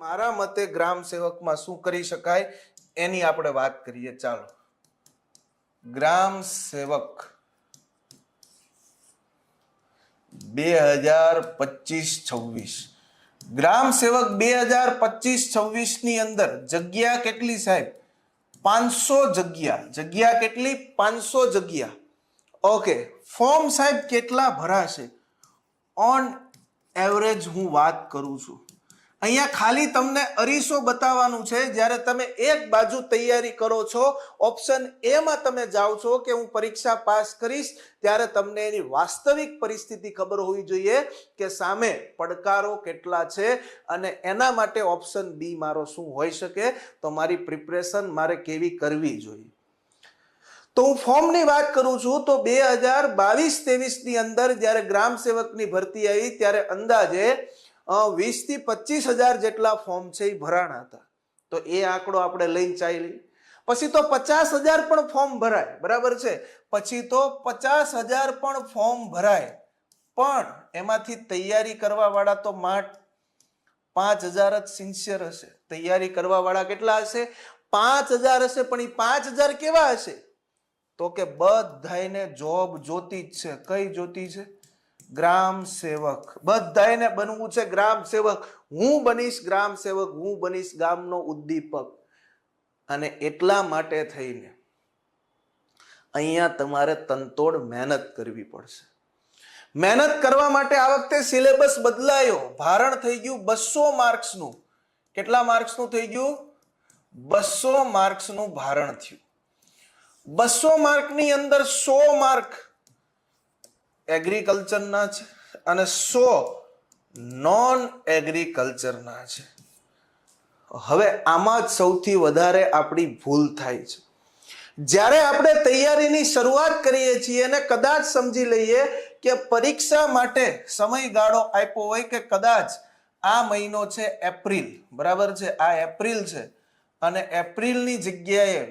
મારા મતે ગ્રામ સેવકમાં શું કરી શકાય એની આપણે વાત કરીએ. ચાલો, ગ્રામ સેવક 2025-26 ગ્રામ સેવક 2025-26 ની અંદર જગ્યા કેટલી સાહેબ? 500 જગ્યા. જગ્યા કેટલી? 500 જગ્યા. ઓકે, ફોર્મ સાહેબ કેટલા ભરાશે? ઓન એવરેજ હું વાત કરું છું. અહીંયા ખાલી તમને અરીસો બતાવવાનું છે. જ્યારે તમે એક બાજુ તૈયારી કરો છો, ઓપ્શન એ માં તમે જાઓ છો કે હું પરીક્ષા પાસ કરીશ, ત્યારે તમને એની વાસ્તવિક પરિસ્થિતિ ખબર હોવી જોઈએ કે સામે પડકારો કેટલા છે અને એના માટે ઓપ્શન બી મારો શું હોઈ શકે, તો મારી પ્રિપરેશન મારે કેવી કરવી જોઈએ. તો હું ફોર્મની વાત કરું છું તો 2022-23 ની અંદર જ્યારે ગ્રામ સેવકની ભરતી આવી ત્યારે અંદાજે 20 થી 25 હજાર જેટલા ફોર્મ છે એ ભરાણા હતા. તો એ આંકડો આપણે લઈને ચાલી. પછી તો 50,000 પણ ફોર્મ ભરાય, બરાબર છે. પછી તો 50,000 પણ ફોર્મ ભરાય, પણ એમાંથી તૈયારી કરવા વાળા તો માત્ર 5,000 જ સિન્સિયર હશે. તૈયારી કરવા વાળા કેટલા હશે? 5,000 હશે. પણ એ 5,000 કેવા હશે? તો કે બધાને જોબ જોતી જ છે. કઈ જોતી છે? ગ્રામ સેવક. બધાને બનવું છે ગ્રામ સેવક. હું બનીશ ગ્રામ સેવક, હું બનીશ ગામનો ઉદ્દીપક. અને એટલા માટે થઈને અહીંયા તમારે તનતોડ મહેનત કરવી પડશે. મહેનત કરવા માટે આ વખતે સિલેબસ બદલાયો. ભારણ થઈ ગયું 200 માર્ક્સનું. કેટલા માર્ક્સનું થઈ ગયું? 200 માર્ક્સનું ભારણ થયું. 200 માર્કની અંદર 100 માર્ક એગ્રીકલ્ચરના છે અને 100 નોન એગ્રીકલ્ચરના છે. હવે આમાં જ સૌથી વધારે આપણી ભૂલ થાય છે. જ્યારે આપણે તૈયારીની શરૂઆત કરીએ છીએ અને કદાચ સમજી લઈએ કે પરીક્ષા માટે સમયગાળો આપ્યો હોય કે કદાચ આ મહિનો છે એપ્રિલ, બરાબર છે, આ એપ્રિલ છે અને એપ્રિલની જગ્યાએ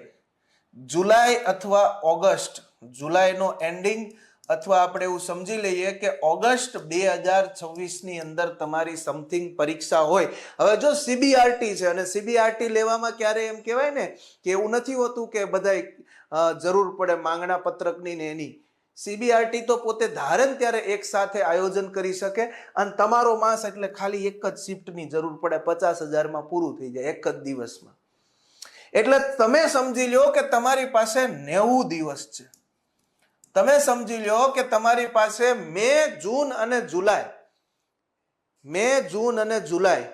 જુલાઈ અથવા ઓગસ્ટ, જુલાઈનો એન્ડિંગ અથવા આપણે એવું સમજી લઈએ કે ઓગસ્ટ 2026 ની અંદર તમારી સમથિંગ પરીક્ષા હોય. હવે જો સીબીઆરટી છે અને સીબીઆરટી લેવામાં ક્યારે એમ કહેવાય ને કે એવું નથી હોતું કે બધાય જરૂર પડે માંગણા પત્રકની ને એની. સીબીઆરટી તો પોતે ધારે ને ત્યારે એક સાથે આયોજન કરી શકે અને તમારો માસ એટલે ખાલી એક જ શિફ્ટની જરૂર પડે, 50,000 પૂરું થઈ જાય એક જ દિવસમાં. એટલે તમે સમજી લો કે તમારી પાસે 90 દિવસ છે. તમે સમજી લો કે તમારી પાસે મે, જૂન અને જુલાઈ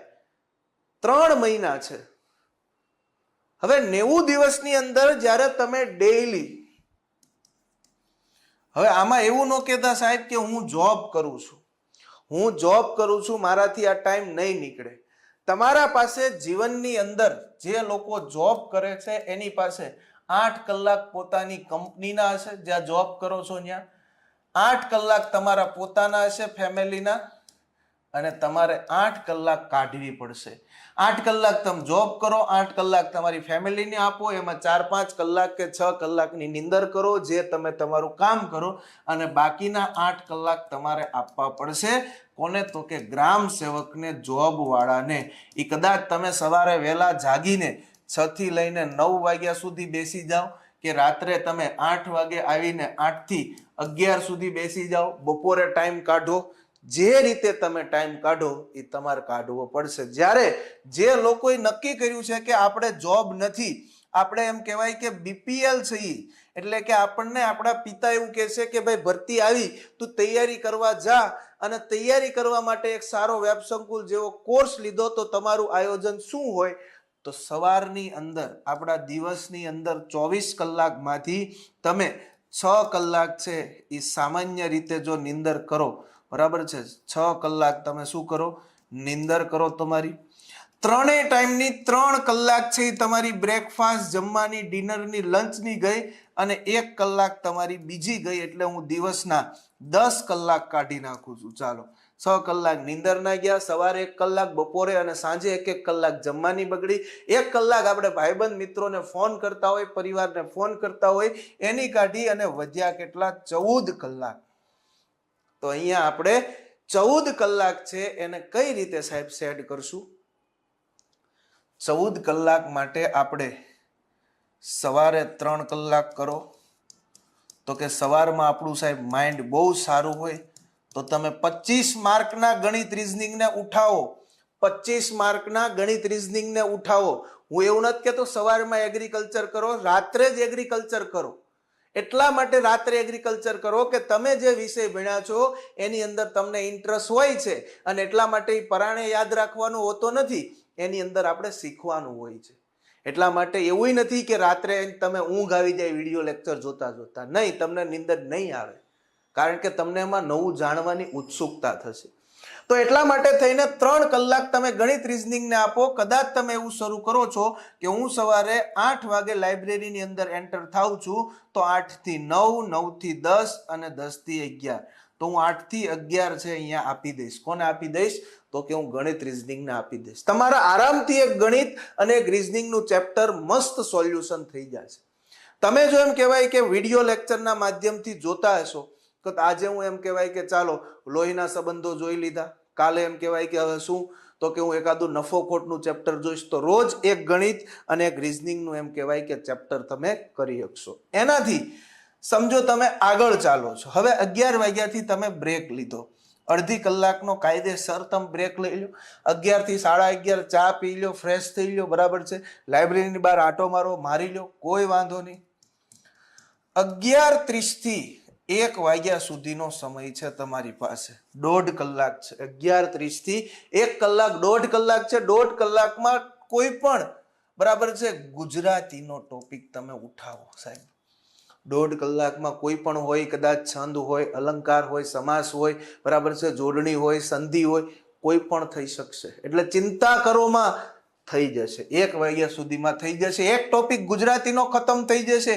3 મહિના છે. હવે 90 દિવસની અંદર જ્યારે તમે ડેઈલી, હવે આમાં એવું ન કહેતા સાહેબ કે હું જોબ કરું છું, મારાથી આ ટાઈમ નહીં નીકળે. તમારા પાસે જીવનની અંદર જે લોકો જોબ કરે છે એની પાસે 8 કલાક પોતાની કંપનીના હશે, જ્યાં જોબ કરો છો ત્યાં 8 કલાક તમારા પોતાના હશે ફેમિલીના, અને તમારે 8 કલાક કાઢવી પડશે. 8 કલાક તમે જોબ કરો, 8 કલાક તમારી ફેમિલીને આપો, એમાં 4-5 કલાક કે 6 કલાકની નીંદર કરો, જે તમે તમારું કામ કરો, અને બાકીના 8 કલાક તમારે આપવા પડશે. કોને? તો કે ગ્રામ સેવકને, જોબ વાળાને. એ કદાચ તમે સવારે વહેલા જાગીને 6 થી લઈને 9 વાગ્યા સુધી બેસી જાઓ કે રાત્રે તમે 8 વાગે આવીને 8 થી 11 સુધી બેસી જાઓ, બપોરે ટાઈમ કાઢો, જે રીતે તમે ટાઈમ કાઢો એ તમારે કાઢવો પડશે. જ્યારે જે લોકોએ નક્કી કર્યું છે કે આપણે જોબ નથી, આપણે એમ કહેવાય કે બીપીએલ છીએ, એટલે કે આપણને આપણા પિતા એવું કહે છે કે ભાઈ ભરતી આવી, તું તૈયારી કરવા જા, અને તૈયારી કરવા માટે એક સારો વેબ સંકુલ જેવો કોર્સ લીધો તો તમારું આયોજન શું હોય? તો સવારની અંદર આપણા દિવસની અંદર 24 કલાકમાંથી તમે 6 કલાક છે એ સામાન્ય રીતે જો નીંદર કરો, બરાબર છે, 6 કલાક તમે શું કરો? નીંદર કરો. તમારી 3 ટાઈમની 3 કલાક છે એ તમારી બ્રેકફાસ્ટ, જમવાની, ડિનરની, લંચની ગઈ, અને 1 કલાક તમારી બીજી ગઈ. એટલે હું દિવસના 10 કલાક કાઢી નાખું છું. ચાલો, 6 કલાક નીંદર ના ગયા, સવારે 1 કલાક, બપોરે અને સાંજે 1-1 કલાક જમવાની બગડી, 1 કલાક આપણે ભાઈબંધ મિત્રોને ફોન કરતા હોય, પરિવારને ફોન કરતા હોય, એની કાઢી, અને વધ્યા કેટલા? 14 કલાક. તો અહીંયા આપણે 14 કલાક છે એને કઈ રીતે સાહેબ સેટ કરશું? 14 કલાક માટે આપણે સવારે 3 કલાક કરો તો કે સવારમાં આપણું સાહેબ માઇન્ડ બહુ સારું હોય તો તમે 25 માર્કના ગણિત રીઝનિંગને ઉઠાવો. 25 માર્કના ગણિત રીઝનિંગને ઉઠાવો. હું એવું નથી કહેતો સવારમાં એગ્રીકલ્ચર કરો, રાત્રે જ એગ્રીકલ્ચર કરો. એટલા માટે રાત્રે એગ્રીકલ્ચર કરો કે તમે જે વિષય ભણ્યા છો એની અંદર તમને ઇન્ટરેસ્ટ હોય છે અને એટલા માટે પરાણે યાદ રાખવાનું હોતો નથી, એની અંદર આપણે શીખવાનું હોય છે. એટલા માટે એવું નથી કે રાત્રે તમે ઊંઘ આવી જાય વિડીયો લેક્ચર જોતા જોતા. નહીં, તમને નીંદર નહીં આવે, કારણ કે તમને એમાં નવું જાણવાની ઉત્સુકતા થશે. તો એટલા માટે થઈને 3 કલાક તમે ગણિત રીઝનિંગને આપો. કદાચ તમે એવું શરૂ કરો છો કે હું સવારે 8 વાગે લાઇબ્રેરીની અંદર એન્ટર થાઉં છું તો 8 થી 9, 9 થી 10 અને 10 થી 11, તો હું 8 થી 11 છે અહીંયા આપી દઈશ. કોને આપી દઈશ? તો કે હું ગણિત રીઝનિંગને આપી દઈશ. તમારા આરામથી એક ગણિત અને એક રીઝનિંગનું ચેપ્ટર મસ્ત સોલ્યુશન થઈ જશે. તમે જો એમ કહેવાય કે વિડીયો લેક્ચરના માધ્યમથી જોતા હશો તો આજે હું એમ કહેવાય કે ચાલો લોહીના સંબંધો જોઈ લીધા, કાલે એમ કહેવાય કે હવે શું તો કે હું એકાદું નફો ખોટનું ચેપ્ટર જોઈશ, તો રોજ એક ગણિત અને એક રીઝનિંગનું એમ કહેવાય કે ચેપ્ટર તમે કરી શકશો. એનાથી સમજો તમે આગળ ચાલો છો. હવે 11 વાગ્યાથી તમે બ્રેક લીધો, અડધી કલાકનો કાયદેસર તમે બ્રેક લઈ લો. 11 થી 11:30 ચા પી લો, ફ્રેશ થઈ લો, બરાબર છે. લાઇબ્રેરીની બહાર આટો મારી લો, કોઈ વાંધો નહીં. 11:30 થી 1 વાગ્યા સુધીનો સમય છે તમારી પાસે, 1.5 કલાક છે. 11:30 થી 1 કલાક, 1.5 કલાક છે. 1.5 કલાકમાં કોઈ પણ, બરાબર છે, ગુજરાતીનો ટોપિક તમે ઉઠાવો સાહેબ. 1.5 કલાકમાં કોઈ પણ હોય, કદાચ છંદ હોય, અલંકાર હોય, સમાસ હોય, બરાબર છે, જોડણી હોય, સંધિ હોય, કોઈ પણ થઈ શકશે. એટલે ચિંતા કરોમાં થઈ જશે. 1 વાગ્યા સુધીમાં થઈ જશે. એક ટોપિક ગુજરાતીનો ખતમ થઈ જશે.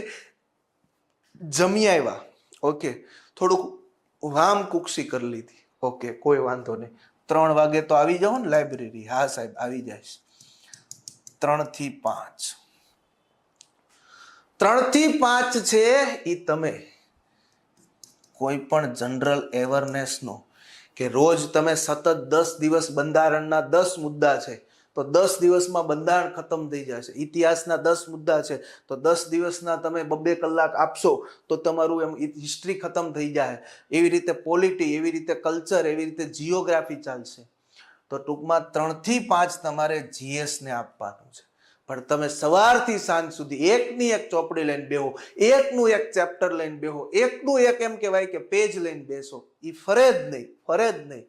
જમી આવ્યા, ઓકે, થોડુંક વામ કુક્ષી કરી લીધી, ઓકે, કોઈ વાંધો નહીં. 3 વાગે તો આવી જાઓ ને લાઇબ્રેરી? હા સાહેબ, આવી જાય. 3 થી 5, 3 થી 5 છે એ તમે કોઈ પણ જનરલ અવેરનેસનો કે રોજ તમે સતત 10 દિવસ બંધારણના 10 મુદ્દા છે તો 10 દિવસમાં બંધારણ ખતમ થઈ જશે. ઇતિહાસના 10 મુદ્દા છે તો 10 દિવસના તમે 2-2 કલાક આપશો તો તમારું એમ હિસ્ટ્રી ખતમ થઈ જાય. એવી રીતે પોલિટી, એવી રીતે કલ્ચર, એવી રીતે જીઓગ્રાફી ચાલશે. તો ટૂંકમાં 3 થી 5 તમારે GS ને આપવાનું છે. પણ તમે સવારથી સાંજ સુધી એકની એક ચોપડી લઈને બેહો, એકનું એક ચેપ્ટર લઈને બેહો, એકનું એક એમ કહેવાય કે પેજ લઈને બેસો, એ ફરે જ નહીં, ફરે જ નહીં.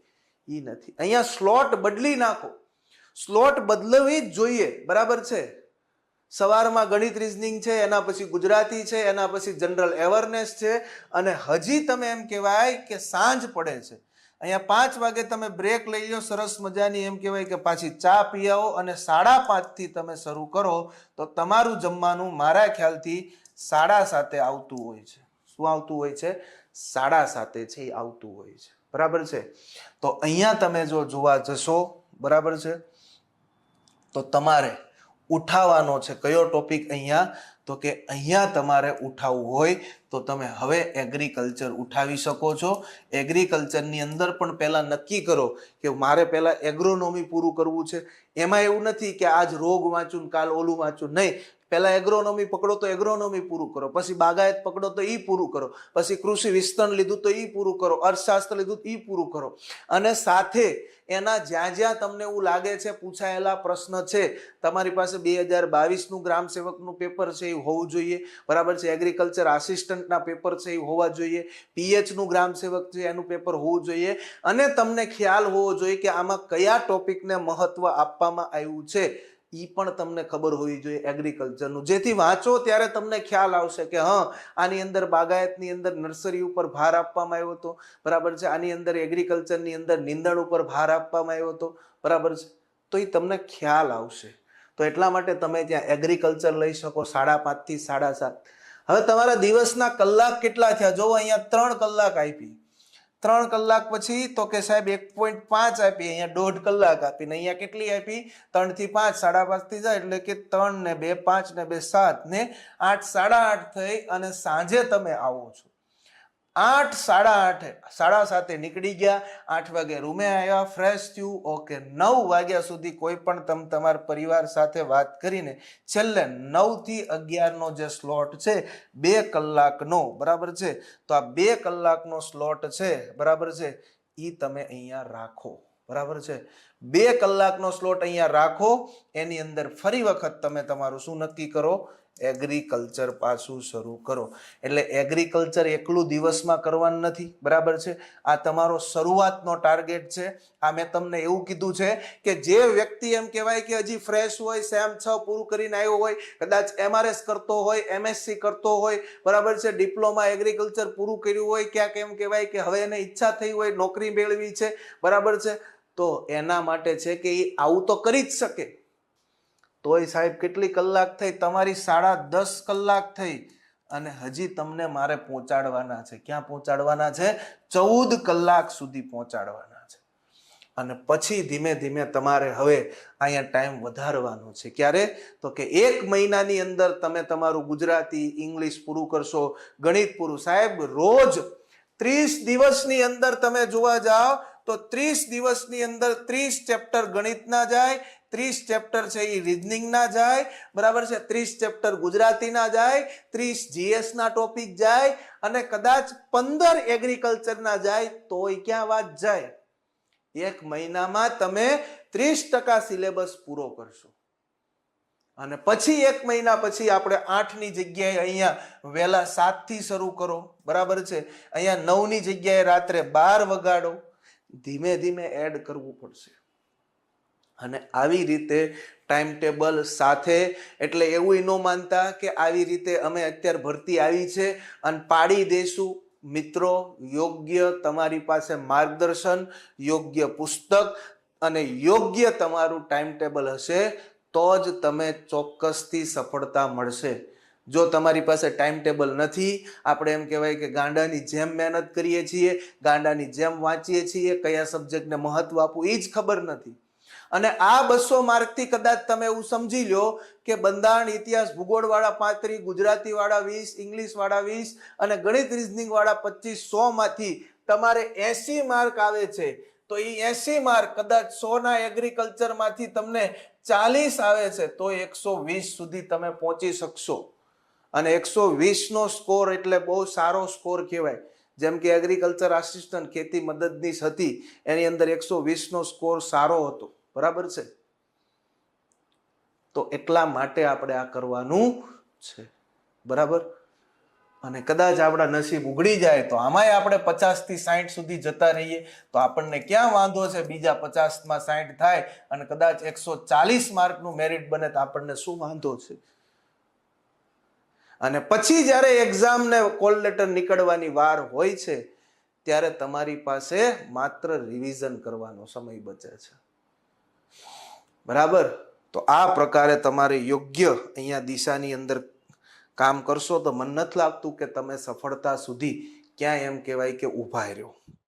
એ નથી. અહીંયા સ્લોટ બદલી નાખો. સ્લોટ બદલવી જ જોઈએ, બરાબર છે. સવારમાં ગણિત રીઝનિંગ છે, એના પછી ગુજરાતી છે, એના પછી જનરલ અવેરનેસ છે, અને હજી તમે એમ કહેવાય કે સાંજ પડે છે, અહીંયા 5 વાગે તમે બ્રેક લઈ લો, સરસ મજાની એમ કહેવાય કે પાછી ચા પી આવો અને 5:30 થી તમે શરૂ કરો તો તમારું જમવાનું મારા ખ્યાલથી 7:30 આવતું હોય છે. શું આવતું હોય છે? 7:30 છે આવતું હોય છે, બરાબર છે. તો અહીંયા તમે જો જોવા જશો, બરાબર છે, તો તમારે ઉઠાવવાનો છે કયો ટોપિક અહીંયા? તો કે અહીંયા તમારે ઉઠાવવું હોય તો તમે હવે એગ્રીકલ્ચર ઉઠાવી શકો છો. એગ્રીકલ્ચરની અંદર પણ પહેલા નક્કી કરો કે મારે પહેલા એગ્રોનોમી પૂરું કરવું છે. એમાં એવું નથી કે આજ રોગ વાંચું કાલ ઓલું વાંચું, નહીં. પહેલા એગ્રોનોમી પકડો તો એગ્રોનોમી પૂરું કરો, પછી બાગાયત પકડો તો ઈ પૂરું કરો, પછી કૃષિ વિસ્તરણ લીધું તો ઈ પૂરું કરો, અર્થશાસ્ત્ર લીધું તો ઈ પૂરું કરો. અને સાથે એના જ્યાં જ્યાં તમને એવું લાગે છે પૂછાયેલા પ્રશ્ન છે, તમારી પાસે 2022નું ગ્રામ સેવકનું પેપર છે એ હોવું જોઈએ, બરાબર છે. એગ્રીકલ્ચર આસિસ્ટન્ટના પેપર છે એ હોવા જોઈએ. PHનું ગ્રામ સેવક છે એનું પેપર હોવું જોઈએ. અને તમને ખ્યાલ હોવો જોઈએ કે આમાં કયા ટોપિકને મહત્વ આપવામાં આવ્યું છે, ઈ પણ તમને ખબર હોવી જોઈએ એગ્રીકલ્ચરનું. જેથી વાંચો ત્યારે તમને ખ્યાલ આવશે કે હા, આની અંદર બાગાયતની અંદર નર્સરી ઉપર ભાર આપવામાં આવ્યો હતો, બરાબર છે. આની અંદર એગ્રીકલ્ચરની અંદર નીંદણ ઉપર ભાર આપવામાં આવ્યો હતો, બરાબર છે. તો એ તમને ખ્યાલ આવશે. તો એટલા માટે તમે ત્યાં એગ્રીકલ્ચર લઈ શકો 5:30 થી 7:30. હવે તમારા દિવસના કલાક કેટલા થયા? જો અહીંયા 3 કલાક આપી, 3 કલાક પછી તો કે સાહેબ 1.5 આપી, અહીંયા 1.5 કલાક આપીને અહીંયા કેટલી આપી? 3 થી 5, 5:30 થી જાય એટલે કે 3 ને 2 5 ને 2 7 ને 8, 8:30 થઈ અને સાંજે તમે આવો છો. 8 8:30 નીકળી ગયા, 8 વાગે રૂમે આવ્યા, ફ્રેશ થયું, ઓકે 9 વાગ્યા સુધી કોઈ પણ તમે તમારા પરિવાર સાથે વાત કરીને છેલ્લે 9 થી 11 નો જે સ્લોટ છે 2 કલાકનો, બરાબર છે, તો આ 2 કલાકનો સ્લોટ છે, બરાબર છે, ઈ તમે અહીંયા રાખો, બરાબર છે, 2 કલાકનો સ્લોટ અહીંયા રાખો. એની અંદર ફરી વખત તમે તમારું શું નક્કી કરો, એગ્રીકલ્ચર પાછું શરૂ કરો. એટલે એગ્રીકલ્ચર એકલું દિવસમાં કરવાનું નથી, બરાબર છે, આ તમારો શરૂઆતનો ટાર્ગેટ છે. આ મેં તમને એવું કીધું છે કે જે વ્યક્તિ એમ કહેવાય કે હજી ફ્રેશ હોય, સેમ 6 પૂરું કરીને આવ્યો હોય, કદાચ MRS કરતો હોય, MSc કરતો હોય, બરાબર છે, ડિપ્લોમા એગ્રીકલ્ચર પૂરું કર્યું હોય, ક્યાંક એમ કહેવાય કે હવે એને ઈચ્છા થઈ હોય નોકરી મેળવી છે, બરાબર છે, તો એના માટે છે કે એ આવું તો કરી જ શકે. તોય સાહેબ કેટલી કલાક થઈ, તમારી 10.5 કલાક થઈ અને હજી તમને મારે પહોંચાડવાના છે, ક્યાં પહોંચાડવાના છે, 14 કલાક સુધી પહોંચાડવાના છે. અને પછી ધીમે ધીમે તમારે હવે અહીંયા ટાઈમ વધારવાનો છે. ક્યારે, તો કે 1 મહિનાની અંદર તમે તમારું ગુજરાતી, ઇંગ્લિશ પૂરું કરશો, ગણિત પૂરું. સાહેબ રોજ 30 દિવસની અંદર તમે જોવા જાઓ તો 30 દિવસની અંદર 30 ચેપ્ટર ગણિતના જાય, 30 ચેપ્ટર છે એ રીઝનિંગ ના જાય, બરાબર છે, 30 ચેપ્ટર ગુજરાતી ના જાય, 30 GS ના ટોપિક જાય અને કદાચ 15 એગ્રીકલ્ચર ના જાય, તોય ક્યાં વાત જાય, 1 મહિનામાં તમે 30% સિલેબસ પૂરો કરશો. અને પછી 1 મહિના પછી આપણે 8 ની જગ્યાએ અહીંયા વહેલા 7 થી શરૂ કરો, બરાબર છે, અહીંયા 9 ની જગ્યાએ રાત્રે 12 વગાડો, ધીમે ધીમે એડ કરવું પડશે. અને આવી રીતે ટાઈમ ટેબલ સાથે, એટલે એવું ન માનતા કે આવી રીતે અમે અત્યારે ભરતી આવી છે અને પાડી દેશું. મિત્રો, યોગ્ય તમારી પાસે માર્ગદર્શન, યોગ્ય પુસ્તક અને યોગ્ય તમારું ટાઈમ ટેબલ હશે તો જ તમે ચોક્કસથી સફળતા મળશે. જો તમારી પાસે ટાઈમ ટેબલ નથી, આપણે એમ કહેવાય કે ગાંડાની જેમ મહેનત કરીએ છીએ, ગાંડાની જેમ વાંચીએ છીએ, કયા સબ્જેક્ટને મહત્વ આપવું એ જ ખબર નથી. અને આ 200 માર્કથી કદાચ તમે એવું સમજી લો કે બંધારણ, ઇતિહાસ, ભૂગોળ વાળા 35, ગુજરાતી વાળા 20, ઇંગ્લિશ વાળા 20 અને ગણિત રીઝનિંગ વાળા 25, 100 માંથી તમારે 80 માર્ક આવે છે, તો એ 80 માર્ક કદાચ 100 ના એગ્રીકલ્ચર માંથી તમને 40 આવે છે, તો 120 સુધી તમે પહોંચી શકશો. અને 120 નો સ્કોર એટલે બહુ સારો સ્કોર કહેવાય. જેમ કે એગ્રીકલ્ચર આસિસ્ટન્ટ, ખેતી મદદનીશ હતી, એની અંદર 120 નો સ્કોર સારો હતો, બરાબર છે. તો એટલા માટે આપણે આ કરવાનું છે, બરાબર. અને કદાચ આપણા નસીબ ઉઘડી જાય તો આમાંય આપણે 50 થી 60 સુધી જતા રહીએ તો આપણને ક્યાં વાંધો છે, બીજા 50 માં 60 થાય અને કદાચ 140 માર્કનું મેરિટ બને તો આપણને શું વાંધો છે. અને પછી જ્યારે એક્ઝામ ને કોલ લેટર નીકળવાની વાર હોય છે ત્યારે તમારી પાસે માત્ર રિવિઝન કરવાનો સમય બચે છે, બરાબર. તો આ પ્રકારે તમારે યોગ્ય અહીંયા દિશાની અંદર કામ કરશો તો મને નથી લાગતું કે તમે સફળતા સુધી ક્યાં એમ કહેવાય કે ઊભા રહ્યો.